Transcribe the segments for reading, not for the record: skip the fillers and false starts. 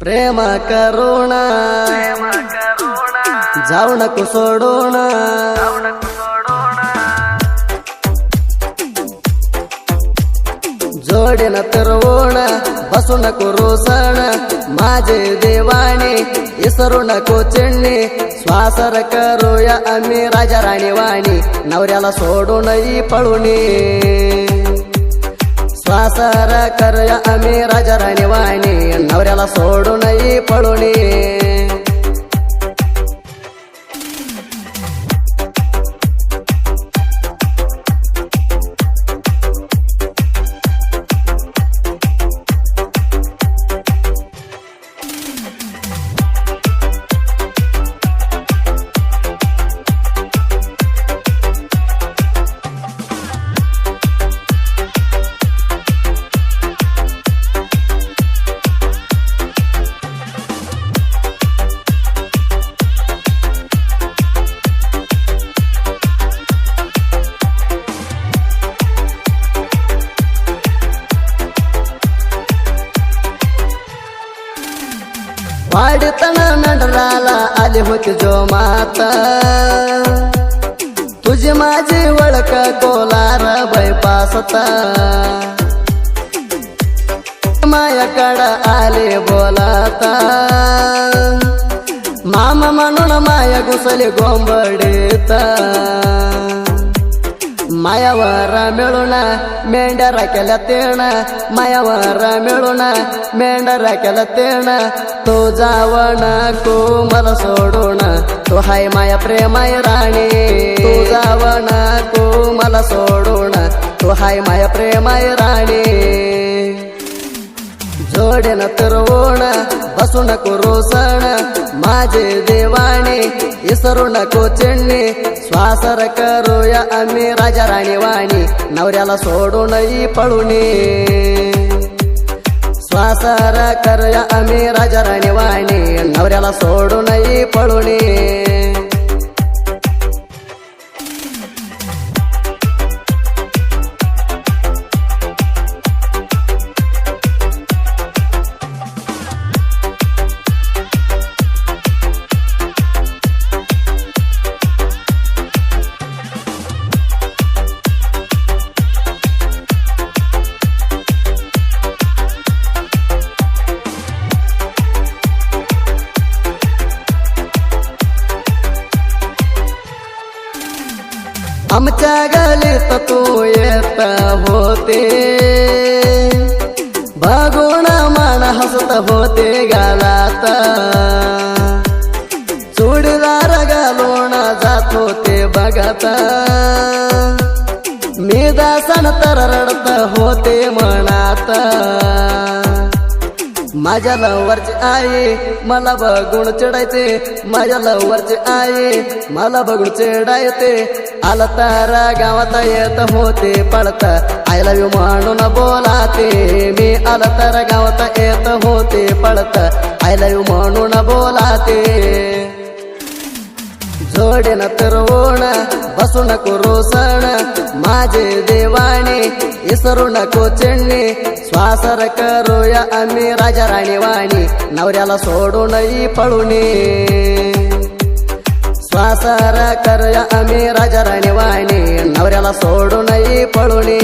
प्रेम करून जाऊ नको सोडून जोडीन तरवून बसू नको रोसण माझे देवाने इसरू नको चिडणे श्वासर करूया आम्ही राजा राणी वाणी नवऱ्याला सोडून पळूने श्वासर करूया आम्ही राजा राणी वाणी नवऱ्याला सोडून पळूने वाढताना नंडराला आली होती जो माता तुझी माझी ओळख कोलार बैपासता मायाकडं आले बोलाता मामा म्हणून माया घुसली गोंबडीता मायावर मिळून मेंढरा केल्या तेण मायावर मिळून मेंढरा केल्या तेण तो जावण को मला सोडून तो हाय माया प्रेमाय राणी तो जावण को मला सोडून तो हाय माया प्रेमाय राणी जोडीन तरवून बसू नको रोसण माझे देवाने इसरू नको चिडणे श्वासर करूया आम्ही राजा राणी वाणी नवऱ्याला सोडून पळूने श्वासर करूया आम्ही राजा राणी वाणी नवऱ्याला सोडून पळूने आमच्या गलीत तू येत होते बघून मन हसत होते गालात चुडीदार घालून जात होते बघत मी दासन तर रडत होते मनात माझ्या लवरची आई मला बघून चिडायचे माझ्या लवरची आई मला बघून चिडायते आला तारा गावात येत होते पळत आय लव्ह यू म्हणून बोलाते मी आला तारा गावात येत होते पळत आय लव्ह यू म्हणून बोलाते जोडीन तरवून बसू नको रोसण माझे देवाने इसरू नको चिडणे श्वासर करूया आम्ही राजा राणी वाणी नवऱ्याला सोडून पळूने श्वासर करूया आम्ही राजा राणी वाणी नवऱ्याला सोडून पळूने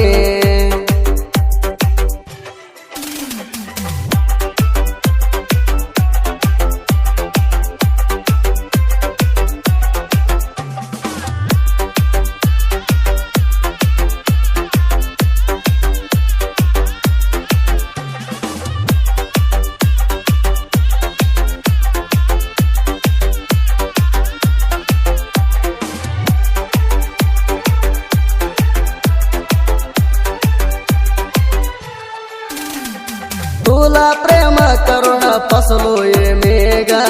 तुला प्रेम करून फसलोय मेघा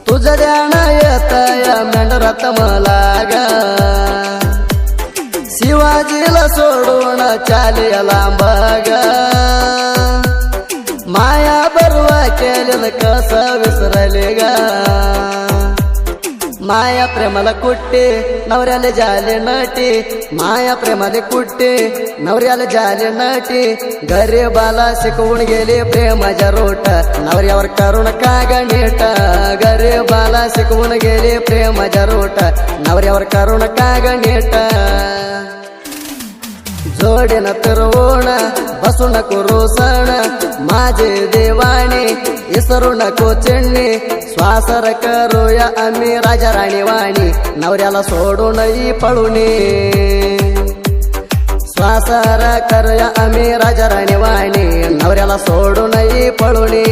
तुझं ध्यान येत या मेंढरात मला गा शिवाजीला सोडून चाले लांब गा माया बरवा केलेलं कसं विसरले गा माया प्रेमाला कुट्टे नवऱ्याला झाले नटी माया प्रेमाला कुट्टे नवऱ्याला झाले नटी गरीबाला शिकवून गेले प्रेमाच्या रोट नवऱ्यावर करून काग नीट गरीबाला शिकवून गेले प्रेमाच्या रोट नवऱ्यावर करून काग नीट जोडेन फिरवून बसू नको रोसण माझे देवाने इसरू नको चिडणे श्वासर करूया आम्ही राजा राणी वाणी नवऱ्याला सोडून पळूने श्वासर करूया आम्ही राजा राणी वाणी नवऱ्याला सोडून पळूने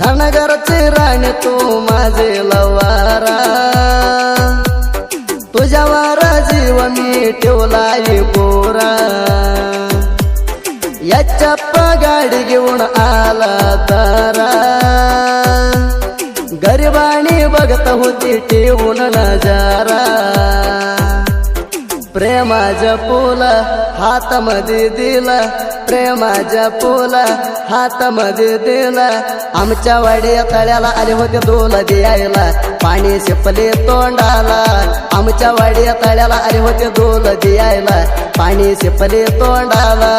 धनगरचे राणी तू माझे लवारा तुझ्यावर जीव मी ठेवलाय पोरा याच्या गाडी घेऊन आला तारा गरिबाणी बघत होती ठेवून नजारा प्रेमाच्या फुल हातामध्ये दिला प्रेमाच्या फुल हातामध्ये दिला आमच्या वाड्या तळ्याला आले होते दोल द्यायला पाणी शिपले तोंडाला आमच्या वाड्या तळ्याला आले होते दोल द्यायला पाणी शिपले तोंडाला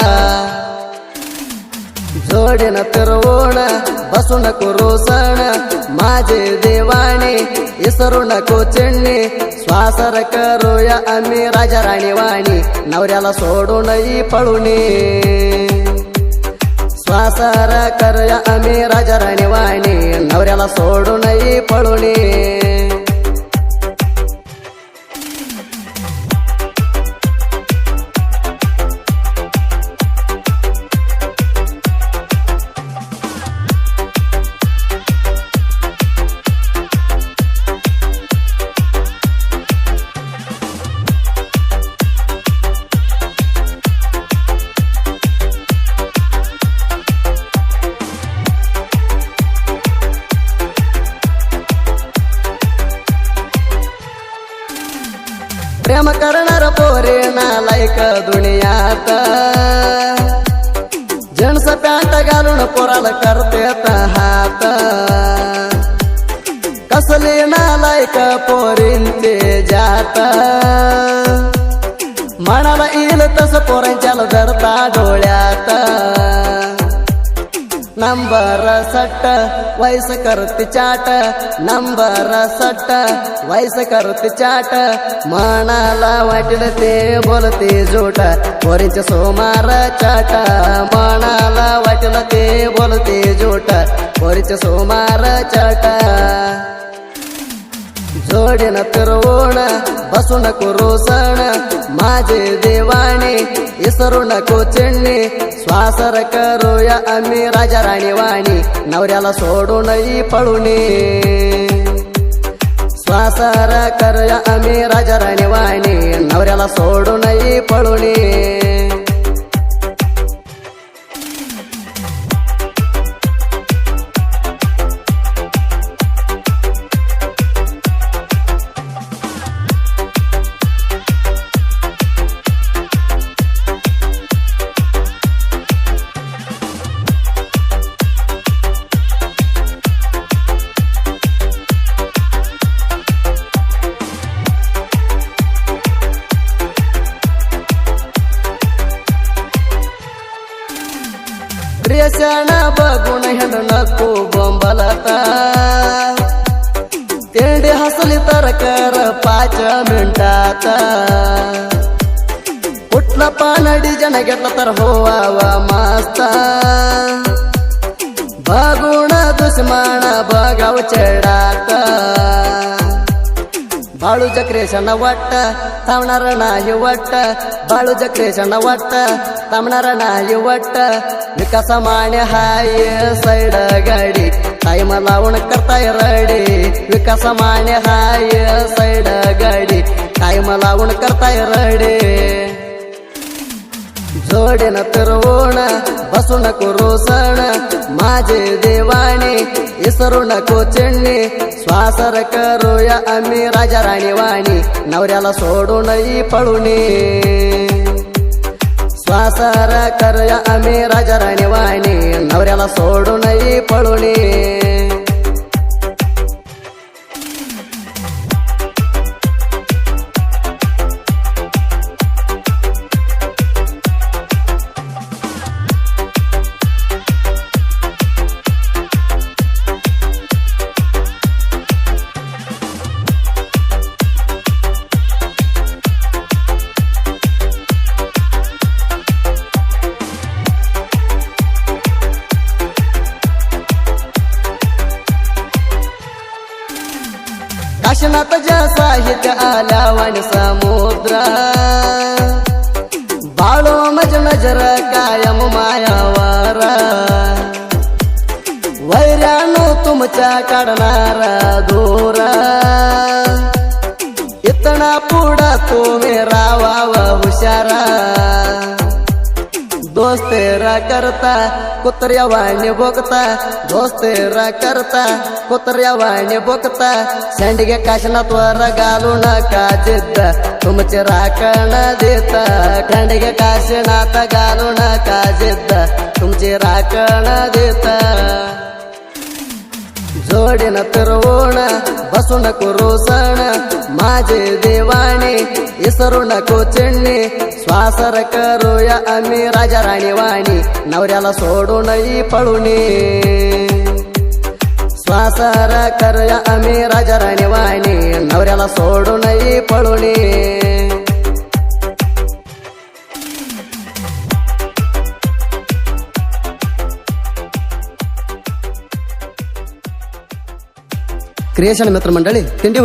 जोडेन फिरवून बसू नको रोसण माझे देवाने इसरू नको चिडणे श्वासर करूया आम्ही राजा राणी वाणी नवऱ्याला सोडून पळूने श्वासर करूया आम्ही राजा राणी वाणी नवऱ्याला सोडून पळूने प्रेम करणार पोरे नालायक दुनियात जीन्स पॅन्ट घालून पोराला करते हात कसले नालायक पोरींचे जात मनाला येईल तस पोरांच्याला धरता डोळ्यात नंबर 60 वयस करते चाट नंबर 60 वयस करते चाट मनाला वाटलं ते बोलते जोट पोरींचे सोमार चाट मनाला वाटलं ते बोलते जोट पोरींचे सोमार चाट जोडेन फिरवून बसू नको रोसण माझे देवाने इसरू नको चिडणे श्वासर करूया आम्ही राजा राणी वाणी नवऱ्याला सोडून पळूने श्वासर करूया आम्ही राजा राणी वाणी नवऱ्याला सोडून पळूने प्रियसण बघून हेंड नको बोंबलता तेंडे हसली तर कर 5 मिनिटात कुठला पान डिजन घेतला तर होवा मस्त बघून दुश्मन बघाव चढात बाळूच्या क्रेशन वाटत थांबणार नाही वाटत बाळूच्या क्रेशन वाटत थांबणार नाही वाटत विकास माने हाय साईड गाडी टाईम लावून करताय रडी विकास माने हाय साईड गाडी टाईम लावून करताय रडी जोडेन तरवण बसू नको रोसण माझे देवाने इसरू नको चिडणे श्वासर करूया आम्ही राजा राणी वाणी नवऱ्याला सोडून पळूने श्वासर करूया आम्ही राजा राणी वाणी नवऱ्याला सोडून पळूने काशीनाथ ज्या साहित्य आला वाणी समुद्र बाळो मज नजर कायम मायावर वैर्यानो तुमच्या काढणारा दूर इतना पुढा तुम्ही रावाव हुशारा दोस्तेरा करता कुत्र्या वाणी बोकता दोस्तेरा करता कुत्र्या वाणी बोकता संडगे काशनातवर घालू नका जिद्द तुमचे राखण देता खंडगे काशनात घालू नका जिद्द तुमचे राखण देता जोडीन तरवण बसू नको रोसण माझे देवाने इसरू नको चिडणे श्वासर करूया आम्ही राजा राणी वाणी नवऱ्याला सोडून पळूने श्वासर करूया आम्ही राजा राणी वाणी नवऱ्याला सोडून पळूने क्रिएशन मित्रमंडळी तिंडी